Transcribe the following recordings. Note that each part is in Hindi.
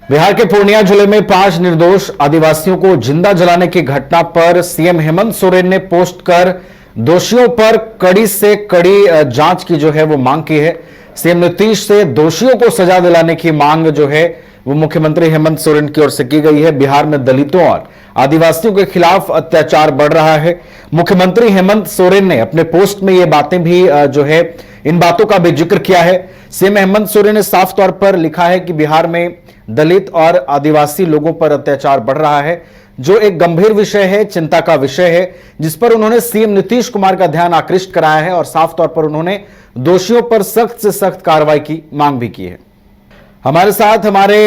बिहार के पूर्णिया जिले में 5 निर्दोष आदिवासियों को जिंदा जलाने की घटना पर सीएम हेमंत सोरेन ने पोस्ट कर दोषियों पर कड़ी से कड़ी जांच की जो है वो मांग की है। सीएम नीतीश से दोषियों को सजा दिलाने की मांग जो है वो मुख्यमंत्री हेमंत सोरेन की ओर से की गई है। बिहार में दलितों और आदिवासियों के खिलाफ अत्याचार बढ़ रहा है। मुख्यमंत्री हेमंत सोरेन ने अपने पोस्ट में ये बातें भी जो है इन बातों का भी जिक्र किया है। सीएम हेमंत सोरेन ने साफ तौर पर लिखा है कि बिहार में दलित और आदिवासी लोगों पर अत्याचार बढ़ रहा है, जो एक गंभीर विषय है, चिंता का विषय है, जिस पर उन्होंने सीएम नीतीश कुमार का ध्यान आकृष्ट कराया है और साफ तौर पर उन्होंने दोषियों पर सख्त से सख्त कार्रवाई की मांग भी की है। हमारे साथ हमारे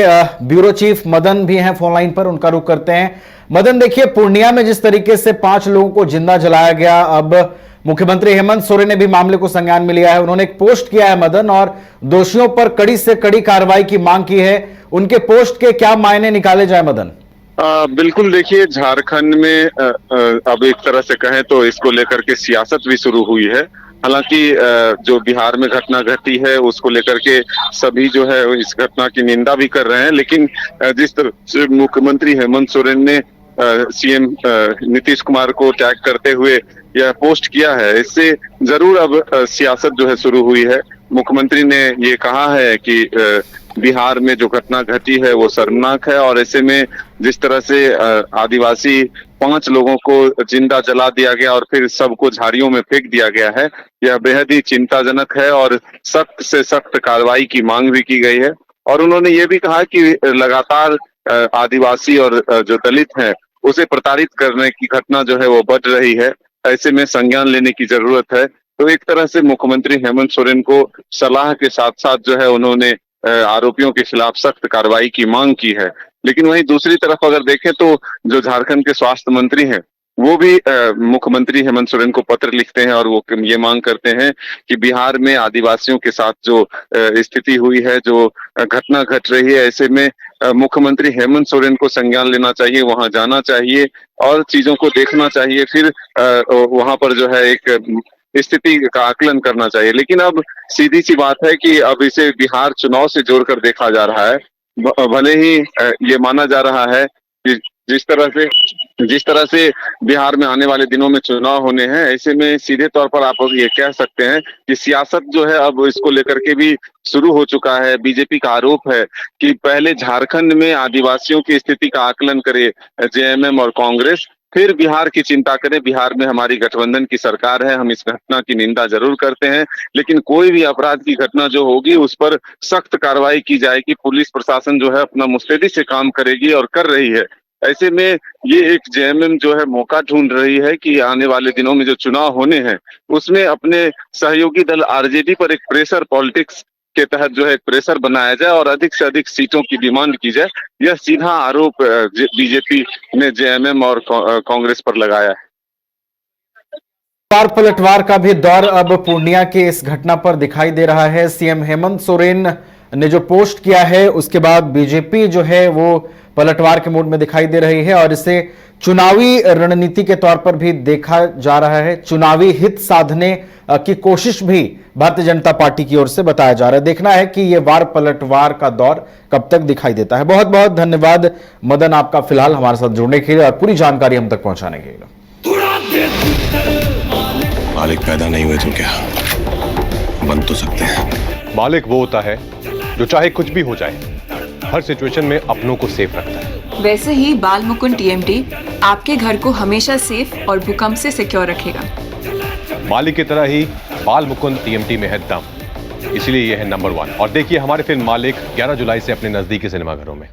ब्यूरो चीफ मदन भी हैं फोन लाइन पर, उनका रुख करते हैं। मदन, देखिए पूर्णिया में जिस तरीके से 5 लोगों को जिंदा जलाया गया, अब मुख्यमंत्री हेमंत सोरेन ने भी मामले को संज्ञान में लिया है। उन्होंने एक पोस्ट किया है मदन, और दोषियों पर कड़ी से कड़ी कार्रवाई की मांग की है। उनके पोस्ट के क्या मायने निकाले जाए मदन? बिल्कुल, देखिए झारखंड में अब एक तरह से कहें तो इसको लेकर के सियासत भी शुरू हुई है। हालांकि जो बिहार में घटना घटी है उसको लेकर के सभी जो है इस घटना की निंदा भी कर रहे हैं, लेकिन जिस तरह से मुख्यमंत्री हेमंत सोरेन ने सीएम नीतीश कुमार को टैग करते हुए यह पोस्ट किया है, इससे जरूर अब सियासत जो है शुरू हुई है। मुख्यमंत्री ने ये कहा है कि बिहार में जो घटना घटी है वो शर्मनाक है, और ऐसे में जिस तरह से आदिवासी 5 लोगों को जिंदा जला दिया गया और फिर सबको झाड़ियों में फेंक दिया गया है, यह बेहद ही चिंताजनक है और सख्त से सख्त कार्रवाई की मांग भी की गई है। और उन्होंने ये भी कहा कि लगातार आदिवासी और जो दलित हैं उसे प्रताड़ित करने की घटना जो है वो बढ़ रही है, ऐसे में संज्ञान लेने की जरूरत है। तो एक तरह से मुख्यमंत्री हेमंत सोरेन को सलाह के साथ साथ जो है उन्होंने आरोपियों के खिलाफ सख्त कार्रवाई की मांग की है। लेकिन वहीं दूसरी तरफ अगर देखें तो जो झारखंड के स्वास्थ्य मंत्री हैं वो भी मुख्यमंत्री हेमंत सोरेन को पत्र लिखते हैं और वो ये मांग करते हैं कि बिहार में आदिवासियों के साथ जो स्थिति हुई है, जो घटना घट रही है, ऐसे में मुख्यमंत्री हेमंत सोरेन को संज्ञान लेना चाहिए, वहां जाना चाहिए और चीजों को देखना चाहिए, फिर वहां पर जो है एक स्थिति का आकलन करना चाहिए। लेकिन अब सीधी सी बात है कि अब इसे बिहार चुनाव से जोड़कर देखा जा रहा है। भले ही ये माना जा रहा है कि जिस तरह से बिहार में आने वाले दिनों में चुनाव होने हैं, ऐसे में सीधे तौर पर आप ये कह सकते हैं कि सियासत जो है अब इसको लेकर के भी शुरू हो चुका है। बीजेपी का आरोप है कि पहले झारखंड में आदिवासियों की स्थिति का आकलन करे जेएमएम और कांग्रेस, फिर बिहार की चिंता करें। बिहार में हमारी गठबंधन की सरकार है, हम इस घटना की निंदा जरूर करते हैं, लेकिन कोई भी अपराध की घटना जो होगी उस पर सख्त कार्रवाई की जाएगी। पुलिस प्रशासन जो है अपना मुस्तैदी से काम करेगी और कर रही है। ऐसे में ये एक जेएमएम जो है मौका ढूंढ रही है कि आने वाले दिनों में जो चुनाव होने हैं उसमें अपने सहयोगी दल आरजेडी पर एक प्रेशर पॉलिटिक्स के तहत जो है प्रेशर बनाया जाए और अधिक से अधिक सीटों की डिमांड की जाए। यह सीधा आरोप बीजेपी ने जेएमएम और कांग्रेस पर लगाया है। पार पलटवार का भी दौर अब पूर्णिया के इस घटना पर दिखाई दे रहा है। सीएम हेमंत सोरेन ने जो पोस्ट किया है उसके बाद बीजेपी जो है वो पलटवार के मूड में दिखाई दे रही है और इसे चुनावी रणनीति के तौर पर भी देखा जा रहा है। चुनावी हित साधने की कोशिश भी भारतीय जनता पार्टी की ओर से बताया जा रहा है। देखना है कि यह वार पलटवार का दौर कब तक दिखाई देता है। बहुत बहुत धन्यवाद मदन आपका फिलहाल हमारे साथ जुड़ने के लिए और पूरी जानकारी हम तक पहुंचाने के लिए। मालिक पैदा नहीं हुए तो क्या बन तो सकते हैं। मालिक वो होता है जो चाहे कुछ भी हो जाए हर सिचुएशन में अपनों को सेफ रखता है। वैसे ही बाल मुकुंद टीएमटी आपके घर को हमेशा सेफ और भूकंप से सिक्योर रखेगा। मालिक की तरह ही बाल मुकुंद टीएमटी में है दम, इसलिए यह है नंबर 1। और देखिए हमारे फिल्म मालिक 11 जुलाई से अपने नजदीकी सिनेमाघरों में।